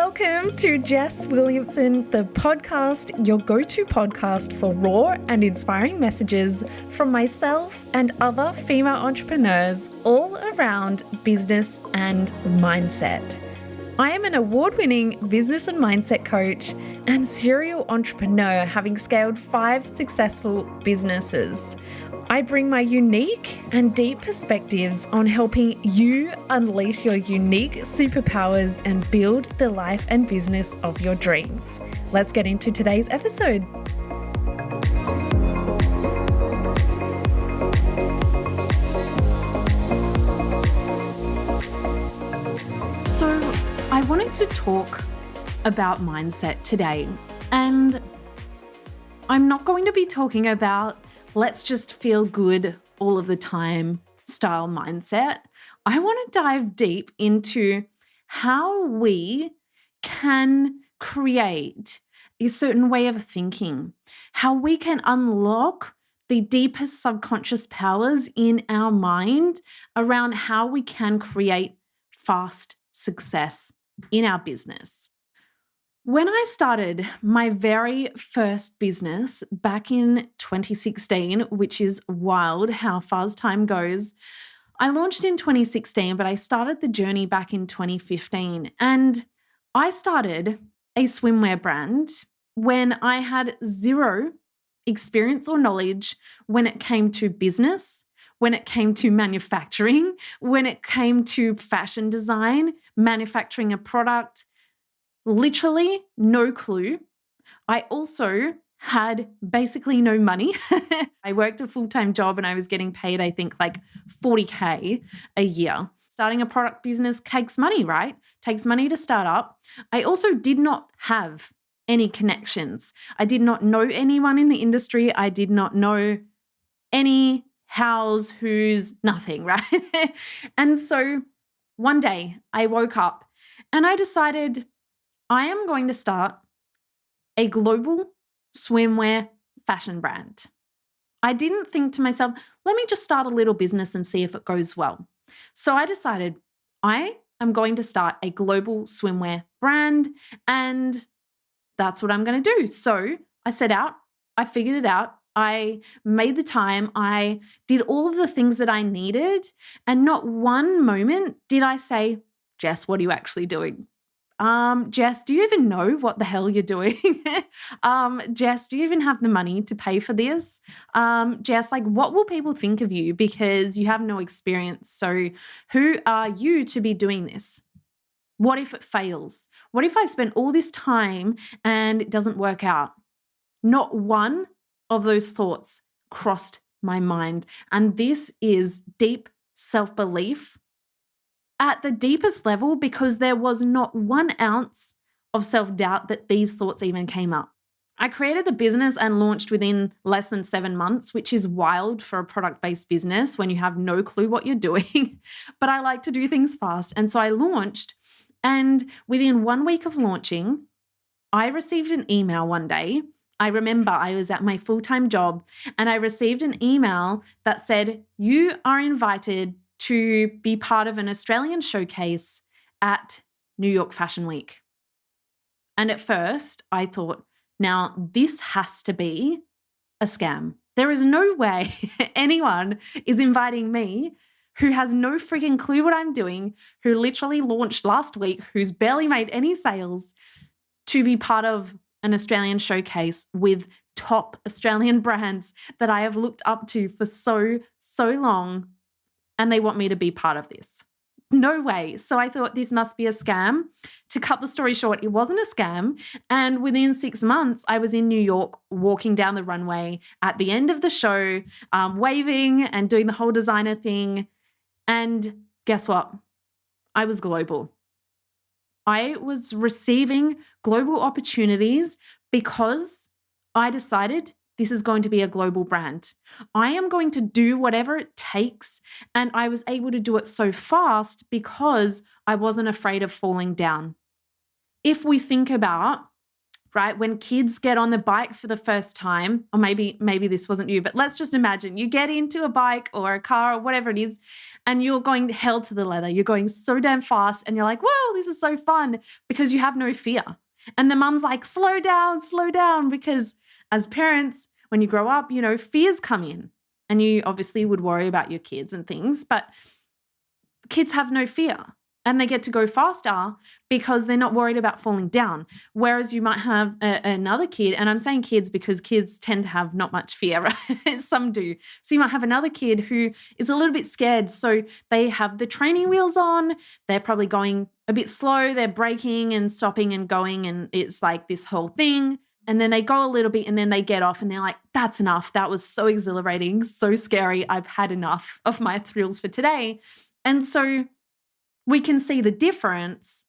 Welcome to Jess Williamson, the podcast, your go-to podcast for raw and inspiring messages from myself and other female entrepreneurs all around business and mindset. I am an award-winning business and mindset coach and serial entrepreneur, having scaled 5 successful businesses. I bring my unique and deep perspectives on helping you unleash your unique superpowers and build the life and business of your dreams. Let's get into today's episode. So I wanted to talk about mindset today, and I'm not going to be talking about let's just feel good all of the time style mindset. I want to dive deep into how we can create a certain way of thinking, how we can unlock the deepest subconscious powers in our mind around how we can create fast success in our business. When I started my very first business back in 2016, which is wild how fast time goes, I launched in 2016, but I started the journey back in 2015. And I started a swimwear brand when I had zero experience or knowledge when it came to business, when it came to manufacturing, when it came to fashion design, manufacturing a product. Literally no clue. I also had basically no money. I worked a full-time job and I was getting paid, I think, like $40K a year. Starting a product business takes money, right? Takes money to start up. I also did not have any connections. I did not know anyone in the industry. I did not know any hows, who's, nothing, right? And so one day I woke up and I decided I am going to start a global swimwear fashion brand. I didn't think to myself, let me just start a little business and see if it goes well. So I decided I am going to start a global swimwear brand, and that's what I'm going to do. So I set out, I figured it out, I made the time, I did all of the things that I needed, and not one moment did I say, Jess, what are you actually doing? Jess, do you even know what the hell you're doing? Jess, do you even have the money to pay for this? Jess, like, what will people think of you because you have no experience? So who are you to be doing this? What if it fails? What if I spend all this time and it doesn't work out? Not one of those thoughts crossed my mind. And this is deep self-belief at the deepest level, because there was not 1 ounce of self-doubt that these thoughts even came up. I created the business and launched within less than 7 months, which is wild for a product-based business when you have no clue what you're doing. But I like to do things fast. And so I launched, and within 1 week of launching, I received an email one day. I remember I was at my full-time job and I received an email that said, you are invited to be part of an Australian showcase at New York Fashion Week. And at first I thought, now this has to be a scam. There is no way anyone is inviting me who has no freaking clue what I'm doing, who literally launched last week, who's barely made any sales, to be part of an Australian showcase with top Australian brands that I have looked up to for so long. And they want me to be part of this. No way. So I thought this must be a scam. To cut the story short, it wasn't a scam. And within 6 months, I was in New York walking down the runway at the end of the show, waving and doing the whole designer thing. And guess what? I was global. I was receiving global opportunities because I decided this is going to be a global brand. I am going to do whatever it takes. And I was able to do it so fast because I wasn't afraid of falling down. If we think about, right, when kids get on the bike for the first time, or maybe this wasn't you, but let's just imagine you get into a bike or a car or whatever it is, and you're going hell to the leather. You're going so damn fast and you're like, whoa, this is so fun because you have no fear. And the mum's like, slow down, because as parents, when you grow up, fears come in and you obviously would worry about your kids and things, but kids have no fear and they get to go faster because they're not worried about falling down. Whereas you might have another kid, and I'm saying kids because kids tend to have not much fear, right? Some do. So you might have another kid who is a little bit scared. So they have the training wheels on. They're probably going a bit slow. They're braking and stopping and going. And it's like this whole thing. And then they go a little bit and then they get off and they're like, that's enough. That was so exhilarating, so scary. I've had enough of my thrills for today. And so we can see the difference.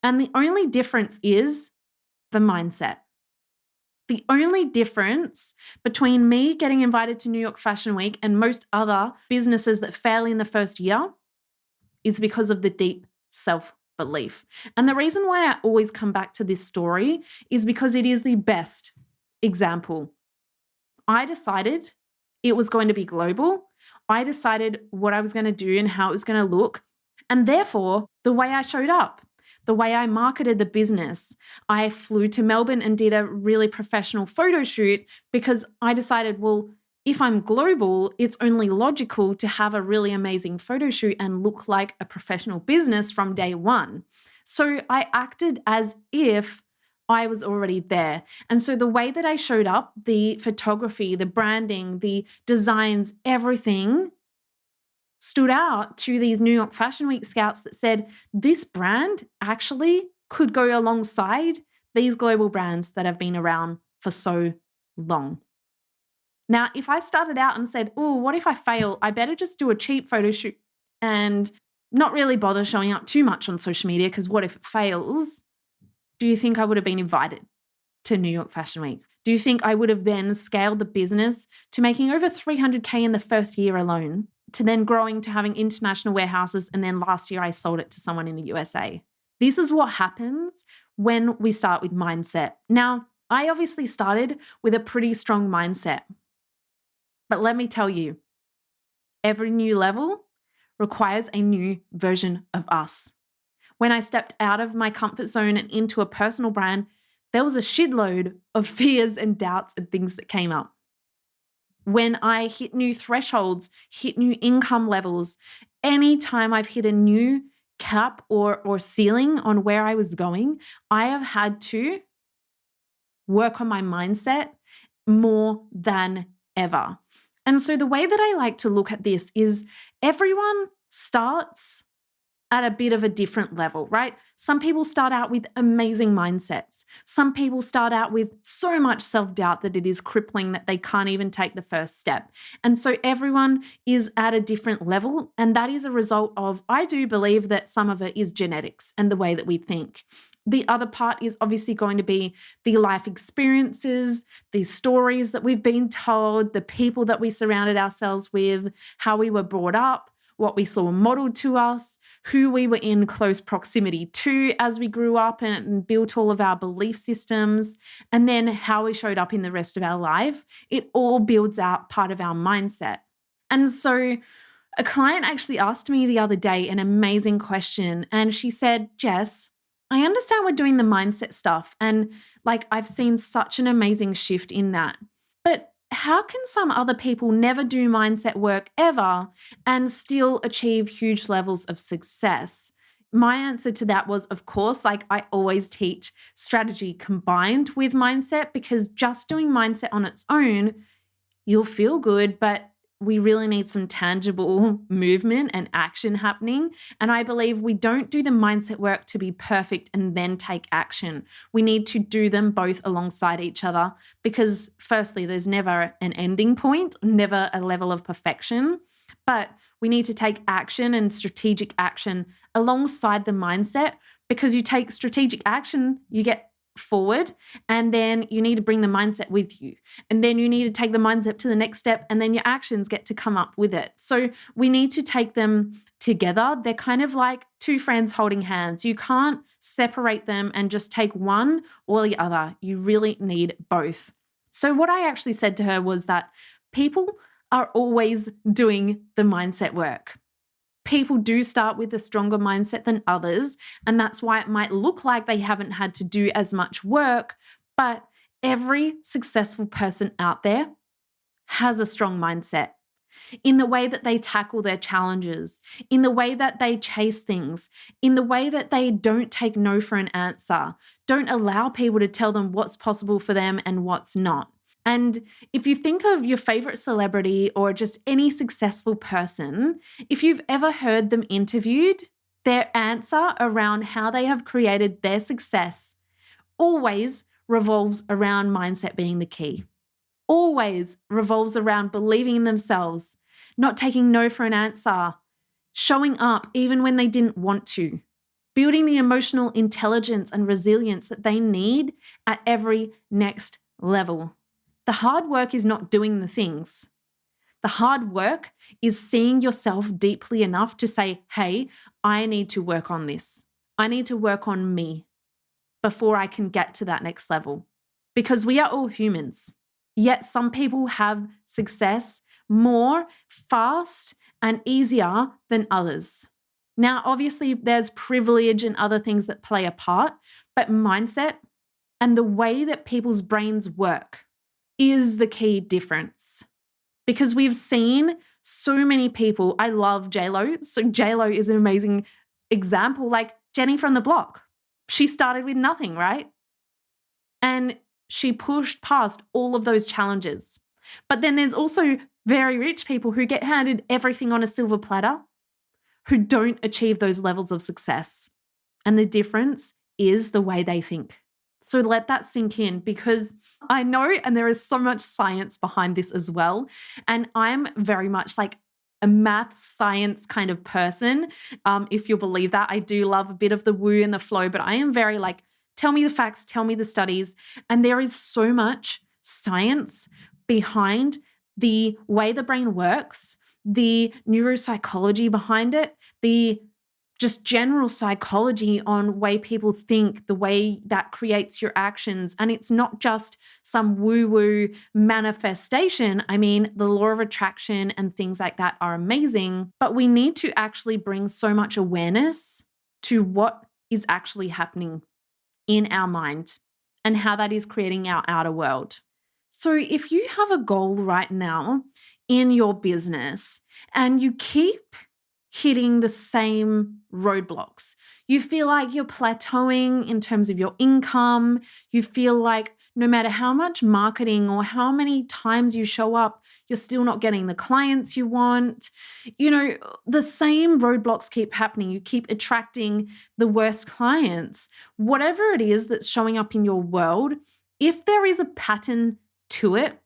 And the only difference is the mindset. The only difference between me getting invited to New York Fashion Week and most other businesses that fail in the first year is because of the deep self-belief. And the reason why I always come back to this story is because it is the best example. I decided it was going to be global. I decided what I was going to do and how it was going to look. And therefore, the way I showed up, the way I marketed the business, I flew to Melbourne and did a really professional photo shoot because I decided, well, if I'm global, it's only logical to have a really amazing photo shoot and look like a professional business from day one. So I acted as if I was already there. And so the way that I showed up, the photography, the branding, the designs, everything stood out to these New York Fashion Week scouts that said, this brand actually could go alongside these global brands that have been around for so long. Now, if I started out and said, oh, what if I fail? I better just do a cheap photo shoot and not really bother showing up too much on social media because what if it fails? Do you think I would have been invited to New York Fashion Week? Do you think I would have then scaled the business to making over $300K in the first year alone, to then growing to having international warehouses, and then last year I sold it to someone in the USA? This is what happens when we start with mindset. Now, I obviously started with a pretty strong mindset, but let me tell you, every new level requires a new version of us. When I stepped out of my comfort zone and into a personal brand, there was a shitload of fears and doubts and things that came up. When I hit new thresholds, hit new income levels, anytime I've hit a new cap or ceiling on where I was going, I have had to work on my mindset more than ever. And so the way that I like to look at this is everyone starts at a bit of a different level, right? Some people start out with amazing mindsets. Some people start out with so much self-doubt that it is crippling that they can't even take the first step. And so everyone is at a different level. And that is a result of, I do believe that some of it is genetics and the way that we think. The other part is obviously going to be the life experiences, the stories that we've been told, the people that we surrounded ourselves with, how we were brought up, what we saw modeled to us, who we were in close proximity to as we grew up and built all of our belief systems, and then how we showed up in the rest of our life. It all builds out part of our mindset. And so a client actually asked me the other day an amazing question, and she said, Jess, I understand we're doing the mindset stuff, and I've seen such an amazing shift in that. But how can some other people never do mindset work ever and still achieve huge levels of success? My answer to that was, of course, I always teach strategy combined with mindset, because just doing mindset on its own, you'll feel good, but we really need some tangible movement and action happening. And I believe we don't do the mindset work to be perfect and then take action. We need to do them both alongside each other, because firstly, there's never an ending point, never a level of perfection, but we need to take action and strategic action alongside the mindset, because you take strategic action, you get forward, and then you need to bring the mindset with you, and then you need to take the mindset to the next step, and then your actions get to come up with it. So we need to take them together. They're kind of like two friends holding hands. You can't separate them and just take one or the other. You really need both. So what I actually said to her was that people are always doing the mindset work. People do start with a stronger mindset than others, and that's why it might look like they haven't had to do as much work, but every successful person out there has a strong mindset in the way that they tackle their challenges, in the way that they chase things, in the way that they don't take no for an answer, don't allow people to tell them what's possible for them and what's not. And if you think of your favorite celebrity or just any successful person, if you've ever heard them interviewed, their answer around how they have created their success always revolves around mindset being the key. Always revolves around believing in themselves, not taking no for an answer, showing up even when they didn't want to, building the emotional intelligence and resilience that they need at every next level. The hard work is not doing the things. The hard work is seeing yourself deeply enough to say, hey, I need to work on this. I need to work on me before I can get to that next level. Because we are all humans. Yet some people have success more fast and easier than others. Now, obviously, there's privilege and other things that play a part, but mindset and the way that people's brains work is the key difference. Because we've seen so many people. I love J-Lo. So J-Lo is an amazing example, like Jenny from the block. She started with nothing, right? And she pushed past all of those challenges. But then there's also very rich people who get handed everything on a silver platter who don't achieve those levels of success. And the difference is the way they think. So let that sink in, because I know, and there is so much science behind this as well. And I'm very much like a math science kind of person. If you'll believe that, I do love a bit of the woo and the flow, but I am very like, tell me the facts, tell me the studies. And there is so much science behind the way the brain works, the neuropsychology behind it, the just general psychology on way people think, the way that creates your actions. And it's not just some woo-woo manifestation. I mean, the law of attraction and things like that are amazing, but we need to actually bring so much awareness to what is actually happening in our mind and how that is creating our outer world. So if you have a goal right now in your business and you keep hitting the same roadblocks, you feel like you're plateauing in terms of your income, you feel like no matter how much marketing or how many times you show up, you're still not getting the clients you want. You know, the same roadblocks keep happening. You keep attracting the worst clients. Whatever it is that's showing up in your world, if there is a pattern to it,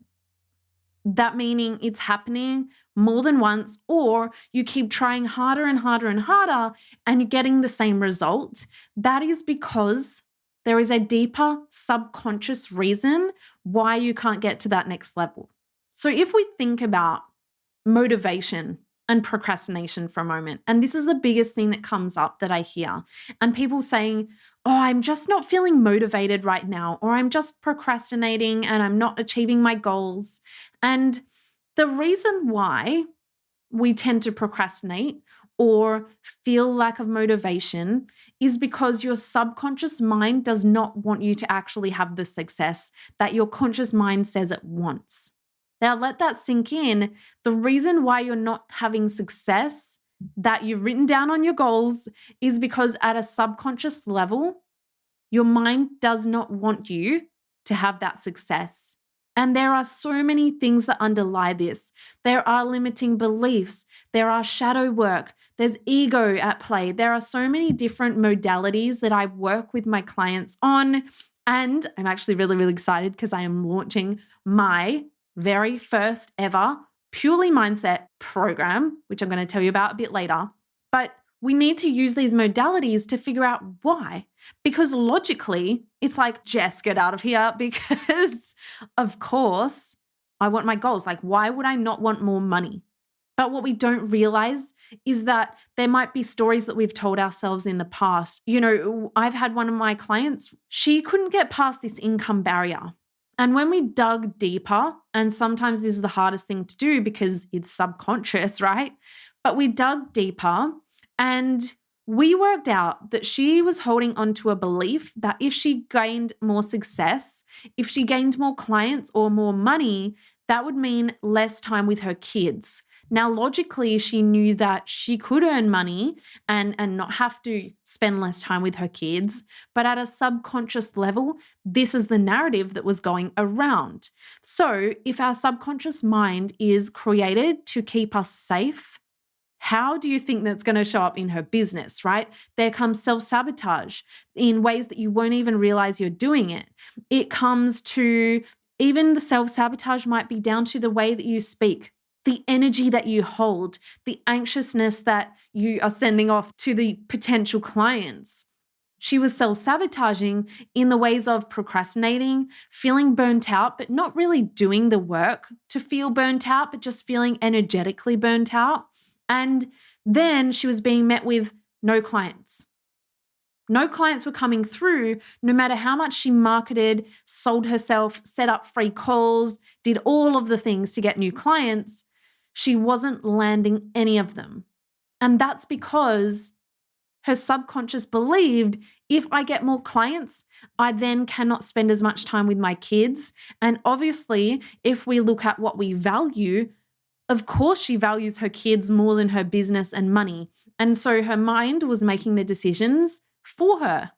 that meaning it's happening more than once, or you keep trying harder and harder and harder and you're getting the same result, that is because there is a deeper subconscious reason why you can't get to that next level. So if we think about motivation and procrastination for a moment, and this is the biggest thing that comes up that I hear, and people saying, oh, I'm just not feeling motivated right now, or I'm just procrastinating and I'm not achieving my goals. And the reason why we tend to procrastinate or feel lack of motivation is because your subconscious mind does not want you to actually have the success that your conscious mind says it wants. Now, let that sink in. The reason why you're not having success that you've written down on your goals is because at a subconscious level, your mind does not want you to have that success. And there are so many things that underlie this. There are limiting beliefs. There are shadow work. There's ego at play. There are so many different modalities that I work with my clients on. And I'm actually really, really excited because I am launching my very first ever purely mindset program, which I'm going to tell you about a bit later. But we need to use these modalities to figure out why. Because logically, it's like, Jess, get out of here, because of course, I want my goals. Like, why would I not want more money? But what we don't realize is that there might be stories that we've told ourselves in the past. You know, I've had one of my clients, she couldn't get past this income barrier. And when we dug deeper, and sometimes this is the hardest thing to do because it's subconscious, right? But we dug deeper and we worked out that she was holding on to a belief that if she gained more success, if she gained more clients or more money, that would mean less time with her kids. Now, logically, she knew that she could earn money and not have to spend less time with her kids. But at a subconscious level, this is the narrative that was going around. So if our subconscious mind is created to keep us safe, how do you think that's going to show up in her business, right? There comes self-sabotage in ways that you won't even realize you're doing it. It comes to even the self-sabotage might be down to the way that you speak, the energy that you hold, the anxiousness that you are sending off to the potential clients. She was self-sabotaging in the ways of procrastinating, feeling burnt out, but not really doing the work to feel burnt out, but just feeling energetically burnt out. And then she was being met with no clients. No clients were coming through, no matter how much she marketed, sold herself, set up free calls, did all of the things to get new clients. She wasn't landing any of them. And that's because her subconscious believed if I get more clients, I then cannot spend as much time with my kids. And obviously, if we look at what we value, of course, she values her kids more than her business and money. And so her mind was making the decisions for her.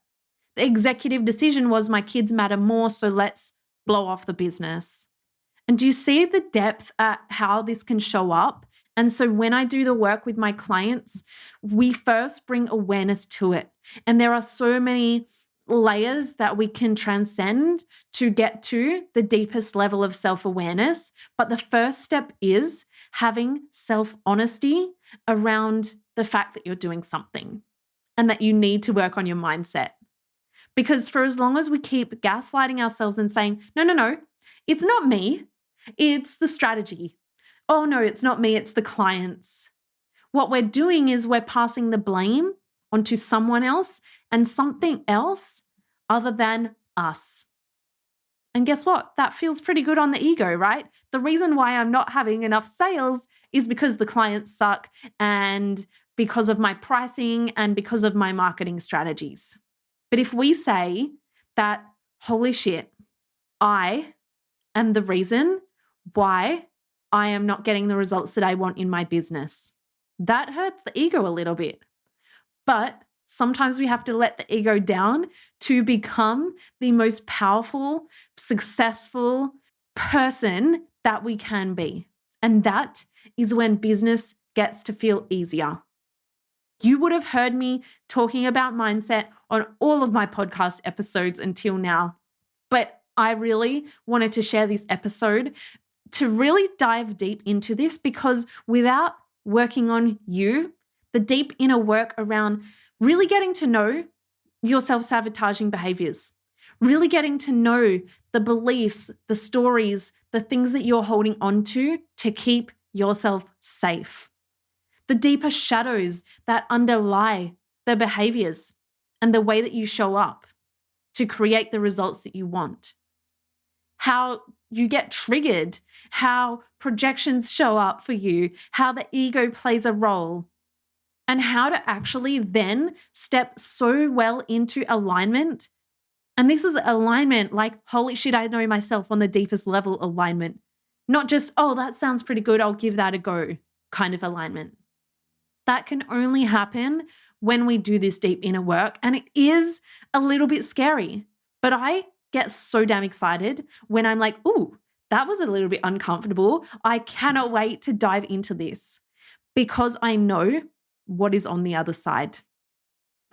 The executive decision was my kids matter more, so let's blow off the business. And do you see the depth at how this can show up? And so when I do the work with my clients, we first bring awareness to it. And there are so many layers that we can transcend to get to the deepest level of self-awareness. But the first step is having self-honesty around the fact that you're doing something and that you need to work on your mindset. Because for as long as we keep gaslighting ourselves and saying, no, it's not me, it's the strategy. Oh no, it's not me, it's the clients. What we're doing is we're passing the blame onto someone else and something else other than us. And guess what? That feels pretty good on the ego, right? The reason why I'm not having enough sales is because the clients suck and because of my pricing and because of my marketing strategies. But if we say that, holy shit, I am the reason why I am not getting the results that I want in my business, that hurts the ego a little bit. But sometimes we have to let the ego down to become the most powerful, successful person that we can be. And that is when business gets to feel easier. You would have heard me talking about mindset on all of my podcast episodes until now. But I really wanted to share this episode to really dive deep into this, because without working on you, the deep inner work around really getting to know your self-sabotaging behaviors, really getting to know the beliefs, the stories, the things that you're holding on to keep yourself safe. The deeper shadows that underlie the behaviors and the way that you show up to create the results that you want. How you get triggered, how projections show up for you, how the ego plays a role, and how to actually then step so well into alignment. And this is alignment like, holy shit, I know myself on the deepest level alignment. Not just, oh, that sounds pretty good, I'll give that a go kind of alignment. That can only happen when we do this deep inner work. And it is a little bit scary, but I get so damn excited when I'm like, ooh, that was a little bit uncomfortable. I cannot wait to dive into this because I know what is on the other side.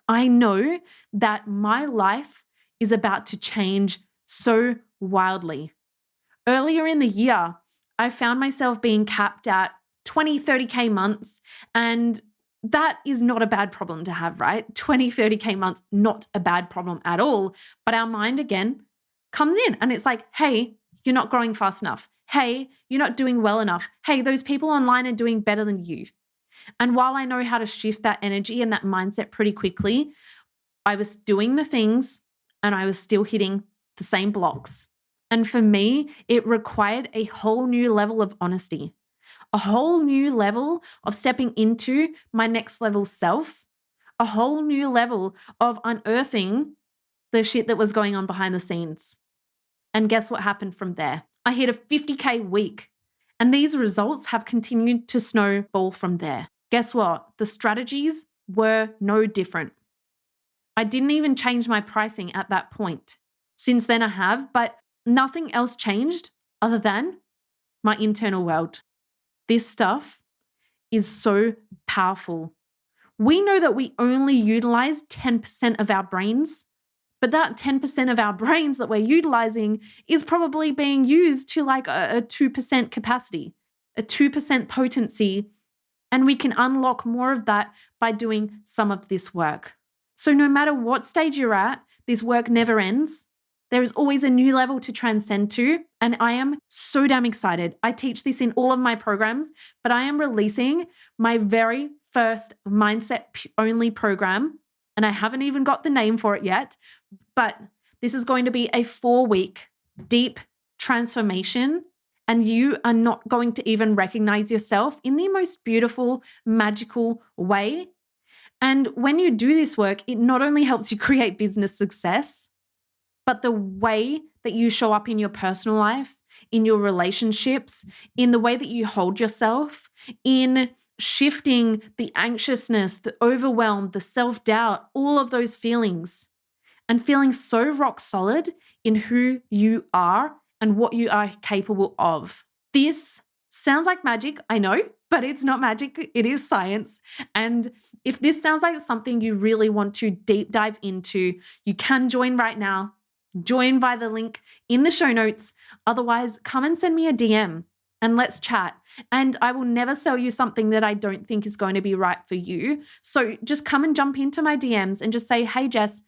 I know that my life is about to change so wildly. Earlier in the year, I found myself being capped at 20, 30K months, and that is not a bad problem to have, right? 20, 30K months, not a bad problem at all. But our mind again comes in and it's like, hey, you're not growing fast enough. Hey, you're not doing well enough. Hey, those people online are doing better than you. And while I know how to shift that energy and that mindset pretty quickly, I was doing the things and I was still hitting the same blocks. And for me, it required a whole new level of honesty a whole new level of stepping into my next level self, a whole new level of unearthing the shit that was going on behind the scenes. And guess what happened from there? I hit a 50K week, and these results have continued to snowball from there. Guess what? The strategies were no different. I didn't even change my pricing at that point. Since then I have, but nothing else changed other than my internal world. This stuff is so powerful. We know that we only utilize 10% of our brains, but that 10% of our brains that we're utilizing is probably being used to like a 2% capacity, a 2% potency, and we can unlock more of that by doing some of this work. So no matter what stage you're at, this work never ends. There is always a new level to transcend to, and I am so damn excited. I teach this in all of my programs, but I am releasing my very first mindset-only program, and I haven't even got the name for it yet, but this is going to be a 4-week deep transformation, and you are not going to even recognize yourself in the most beautiful, magical way. And when you do this work, it not only helps you create business success, but the way that you show up in your personal life, in your relationships, in the way that you hold yourself, in shifting the anxiousness, the overwhelm, the self-doubt, all of those feelings, and feeling so rock solid in who you are and what you are capable of. This sounds like magic, I know, but it's not magic, it is science. And if this sounds like something you really want to deep dive into, you can join right now. Join by the link in the show notes. Otherwise, come and send me a DM and let's chat. And I will never sell you something that I don't think is going to be right for you. So just come and jump into my DMs and just say, hey, Jess,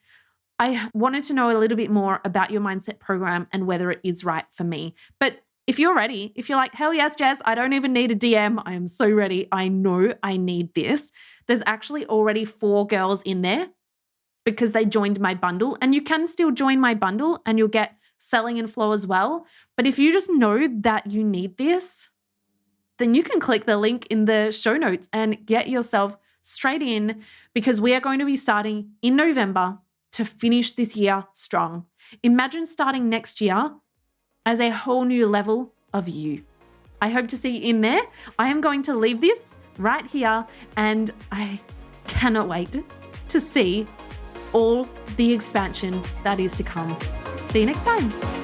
I wanted to know a little bit more about your mindset program and whether it is right for me. But if you're ready, if you're like, hell yes, Jess, I don't even need a DM. I am so ready. I know I need this. There's actually already 4 girls in there because they joined my bundle, and you can still join my bundle and you'll get selling and flow as well. But if you just know that you need this, then you can click the link in the show notes and get yourself straight in, because we are going to be starting in November to finish this year strong. Imagine starting next year as a whole new level of you. I hope to see you in there. I am going to leave this right here, and I cannot wait to see all the expansion that is to come. See you next time.